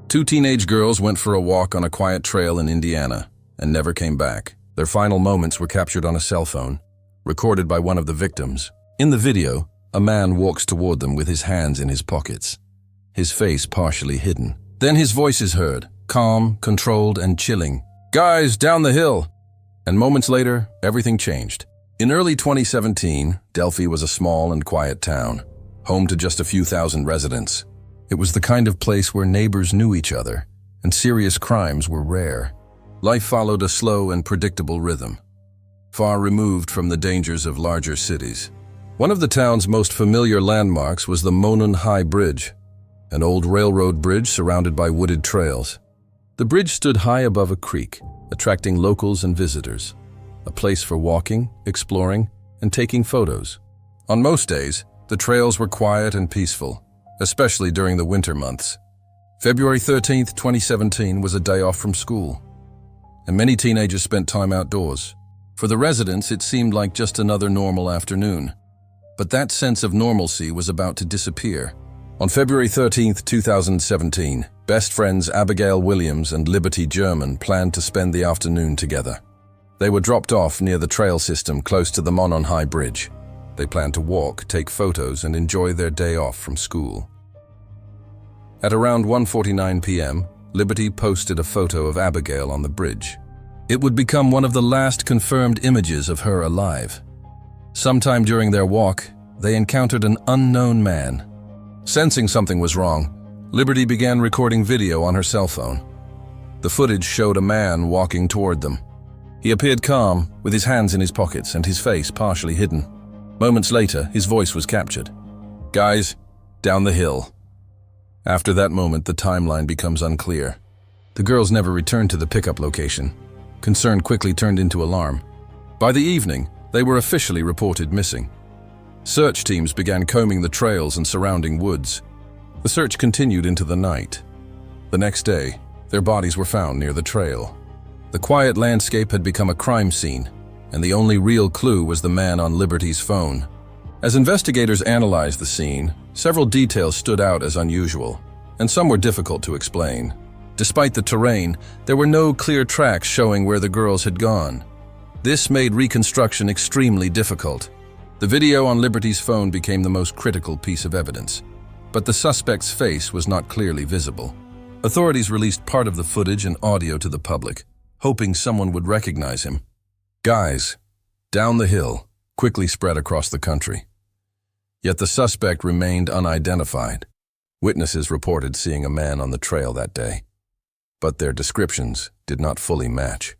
Two teenage girls went for a walk on a quiet trail in Indiana and never came back. Their final moments were captured on a cell phone, recorded by one of the victims. In the video, a man walks toward them with his hands in his pockets, his face partially hidden. Then his voice is heard, calm, controlled, and chilling. "Guys, down the hill!" And moments later, everything changed. In early 2017, Delphi was a small and quiet town, home to just a few thousand residents. It was the kind of place where neighbors knew each other, and serious crimes were rare. Life followed a slow and predictable rhythm, far removed from the dangers of larger cities. One of the town's most familiar landmarks was the Monon High Bridge, an old railroad bridge surrounded by wooded trails. The bridge stood high above a creek, attracting locals and visitors, a place for walking, exploring, and taking photos. On most days, the trails were quiet and peaceful, especially during the winter months. February 13th, 2017 was a day off from school, and many teenagers spent time outdoors. For the residents, it seemed like just another normal afternoon. But that sense of normalcy was about to disappear. On February 13th, 2017, best friends Abigail Williams and Liberty German planned to spend the afternoon together. They were dropped off near the trail system close to the Monon High Bridge. They planned to walk, take photos, and enjoy their day off from school. At around 1:49 p.m., Liberty posted a photo of Abigail on the bridge. It would become one of the last confirmed images of her alive. Sometime during their walk, they encountered an unknown man. Sensing something was wrong, Liberty began recording video on her cell phone. The footage showed a man walking toward them. He appeared calm, with his hands in his pockets and his face partially hidden. Moments later, his voice was captured. "Guys, down the hill." After that moment, the timeline becomes unclear. The girls never returned to the pickup location. Concern quickly turned into alarm. By the evening, they were officially reported missing. Search teams began combing the trails and surrounding woods. The search continued into the night. The next day, their bodies were found near the trail. The quiet landscape had become a crime scene, and the only real clue was the man on Liberty's phone. As investigators analyzed the scene, several details stood out as unusual, and some were difficult to explain. Despite the terrain, there were no clear tracks showing where the girls had gone. This made reconstruction extremely difficult. The video on Liberty's phone became the most critical piece of evidence, but the suspect's face was not clearly visible. Authorities released part of the footage and audio to the public, hoping someone would recognize him. "Guys, down the hill," quickly spread across the country. Yet the suspect remained unidentified. Witnesses reported seeing a man on the trail that day, but their descriptions did not fully match.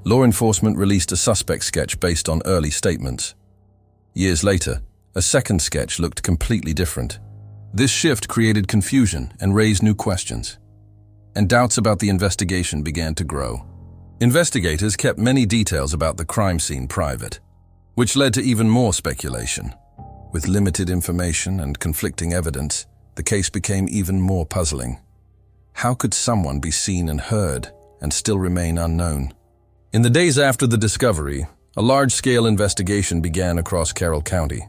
Law enforcement released a suspect sketch based on early statements. Years later, a second sketch looked completely different. This shift created confusion and raised new questions, and doubts about the investigation began to grow. Investigators kept many details about the crime scene private, which led to even more speculation. With limited information and conflicting evidence, the case became even more puzzling. How could someone be seen and heard and still remain unknown? In the days after the discovery, a large-scale investigation began across Carroll County.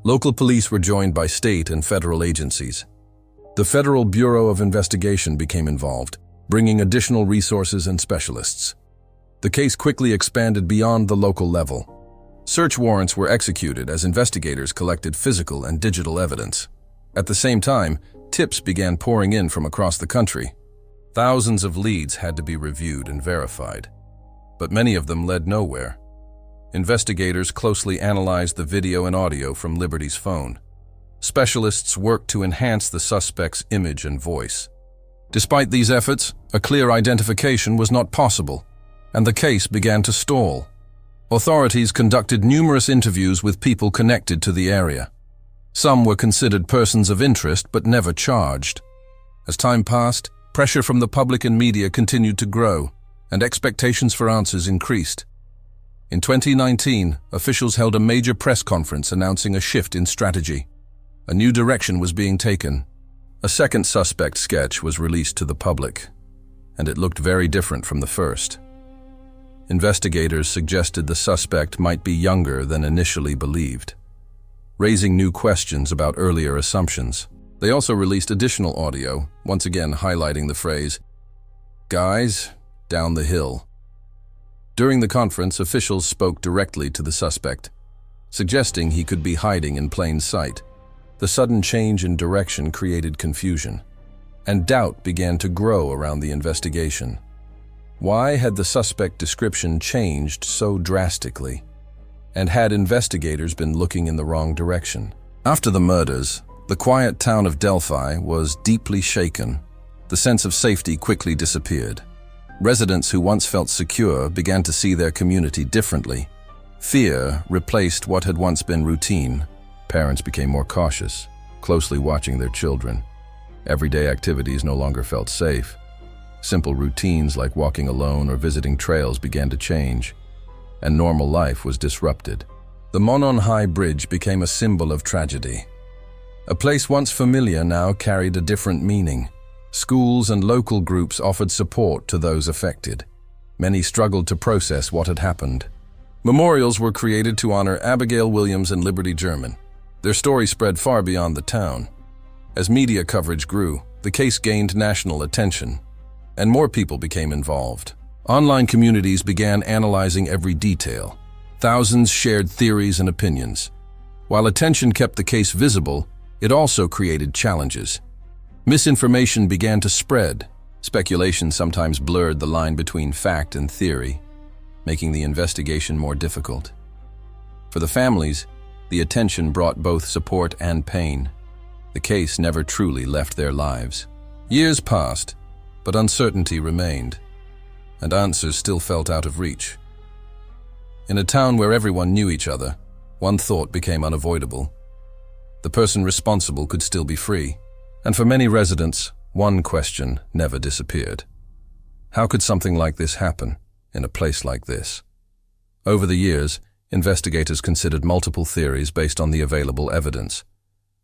Local police were joined by state and federal agencies. The Federal Bureau of Investigation became involved, bringing additional resources and specialists. The case quickly expanded beyond the local level. Search warrants were executed as investigators collected physical and digital evidence. At the same time, tips began pouring in from across the country. Thousands of leads had to be reviewed and verified, but many of them led nowhere. Investigators closely analyzed the video and audio from Liberty's phone. Specialists worked to enhance the suspect's image and voice. Despite these efforts, a clear identification was not possible, and the case began to stall. Authorities conducted numerous interviews with people connected to the area. Some were considered persons of interest but never charged. As time passed, pressure from the public and media continued to grow, and expectations for answers increased. In 2019, officials held a major press conference announcing a shift in strategy. A new direction was being taken. A second suspect sketch was released to the public, and it looked very different from the first. Investigators suggested the suspect might be younger than initially believed, raising new questions about earlier assumptions. They also released additional audio, once again highlighting the phrase, "Guys, down the hill." During the conference, officials spoke directly to the suspect, suggesting he could be hiding in plain sight. The sudden change in direction created confusion, and doubt began to grow around the investigation. Why had the suspect description changed so drastically? And had investigators been looking in the wrong direction? After the murders, the quiet town of Delphi was deeply shaken. The sense of safety quickly disappeared. Residents who once felt secure began to see their community differently. Fear replaced what had once been routine. Parents became more cautious, closely watching their children. Everyday activities no longer felt safe. Simple routines like walking alone or visiting trails began to change, and normal life was disrupted. The Monon High Bridge became a symbol of tragedy. A place once familiar now carried a different meaning. Schools and local groups offered support to those affected. Many struggled to process what had happened. Memorials were created to honor Abigail Williams and Liberty German. Their story spread far beyond the town. As media coverage grew, the case gained national attention, and more people became involved. Online communities began analyzing every detail. Thousands shared theories and opinions. While attention kept the case visible, it also created challenges. Misinformation began to spread. Speculation sometimes blurred the line between fact and theory, making the investigation more difficult. For the families, the attention brought both support and pain. The case never truly left their lives. Years passed, but uncertainty remained, and answers still felt out of reach. In a town where everyone knew each other, one thought became unavoidable. The person responsible could still be free. And for many residents, one question never disappeared. How could something like this happen in a place like this? Over the years, investigators considered multiple theories based on the available evidence,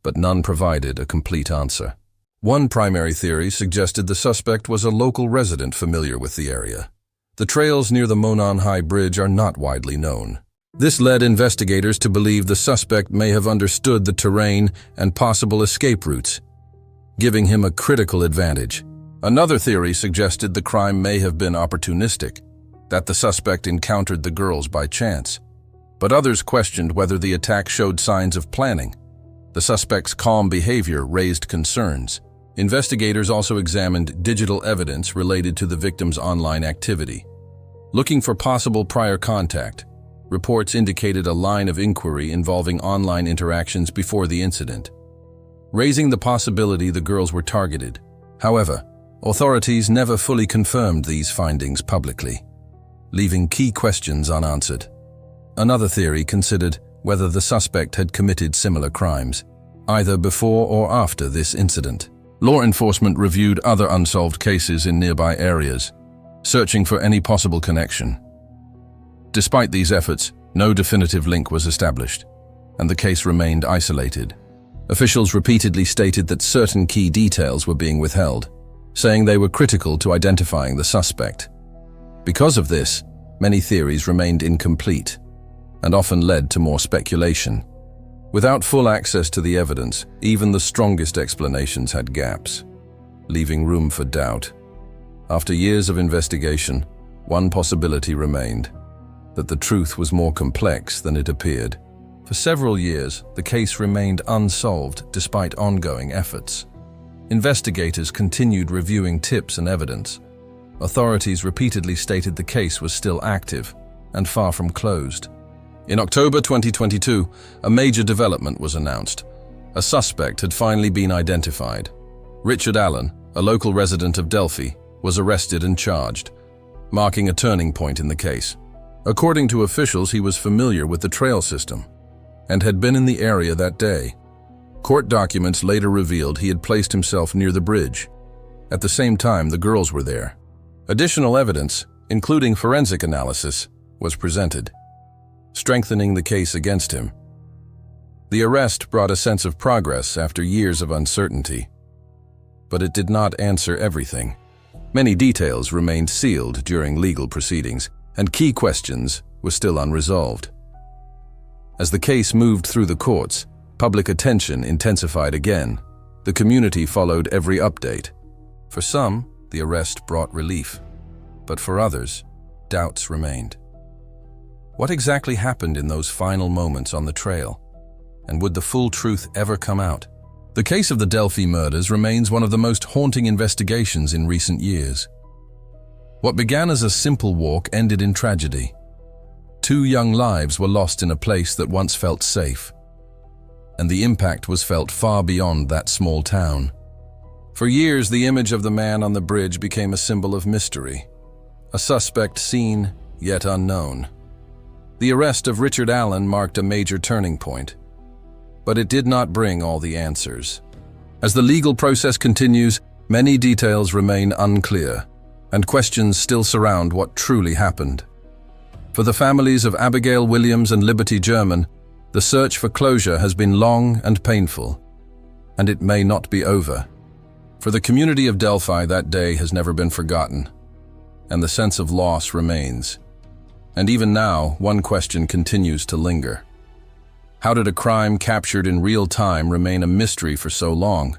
but none provided a complete answer. One primary theory suggested the suspect was a local resident familiar with the area. The trails near the Monon High Bridge are not widely known. This led investigators to believe the suspect may have understood the terrain and possible escape routes, giving him a critical advantage. Another theory suggested the crime may have been opportunistic, that the suspect encountered the girls by chance. But others questioned whether the attack showed signs of planning. The suspect's calm behavior raised concerns. Investigators also examined digital evidence related to the victim's online activity. Looking for possible prior contact, reports indicated a line of inquiry involving online interactions before the incident, raising the possibility the girls were targeted. However, authorities never fully confirmed these findings publicly, leaving key questions unanswered. Another theory considered whether the suspect had committed similar crimes, either before or after this incident. Law enforcement reviewed other unsolved cases in nearby areas, searching for any possible connection. Despite these efforts, no definitive link was established, and the case remained isolated. Officials repeatedly stated that certain key details were being withheld, saying they were critical to identifying the suspect. Because of this, many theories remained incomplete and often led to more speculation. Without full access to the evidence, even the strongest explanations had gaps, leaving room for doubt. After years of investigation, one possibility remained: that the truth was more complex than it appeared. For several years, the case remained unsolved despite ongoing efforts. Investigators continued reviewing tips and evidence. Authorities repeatedly stated the case was still active and far from closed. In October 2022, a major development was announced. A suspect had finally been identified. Richard Allen, a local resident of Delphi, was arrested and charged, marking a turning point in the case. According to officials, he was familiar with the trail system and had been in the area that day. Court documents later revealed he had placed himself near the bridge. At the same time, the girls were there. Additional evidence, including forensic analysis, was presented, strengthening the case against him. The arrest brought a sense of progress after years of uncertainty, but it did not answer everything. Many details remained sealed during legal proceedings, and key questions were still unresolved. As the case moved through the courts, public attention intensified again. The community followed every update. For some, the arrest brought relief, but for others, doubts remained. What exactly happened in those final moments on the trail? And would the full truth ever come out? The case of the Delphi murders remains one of the most haunting investigations in recent years. What began as a simple walk ended in tragedy. 2 young lives were lost in a place that once felt safe, and the impact was felt far beyond that small town. For years, the image of the man on the bridge became a symbol of mystery, a suspect seen yet unknown. The arrest of Richard Allen marked a major turning point, but it did not bring all the answers. As the legal process continues, many details remain unclear, and questions still surround what truly happened. For the families of Abigail Williams and Liberty German, the search for closure has been long and painful, and it may not be over. For the community of Delphi, that day has never been forgotten, and the sense of loss remains. And even now, one question continues to linger. How did a crime captured in real time remain a mystery for so long?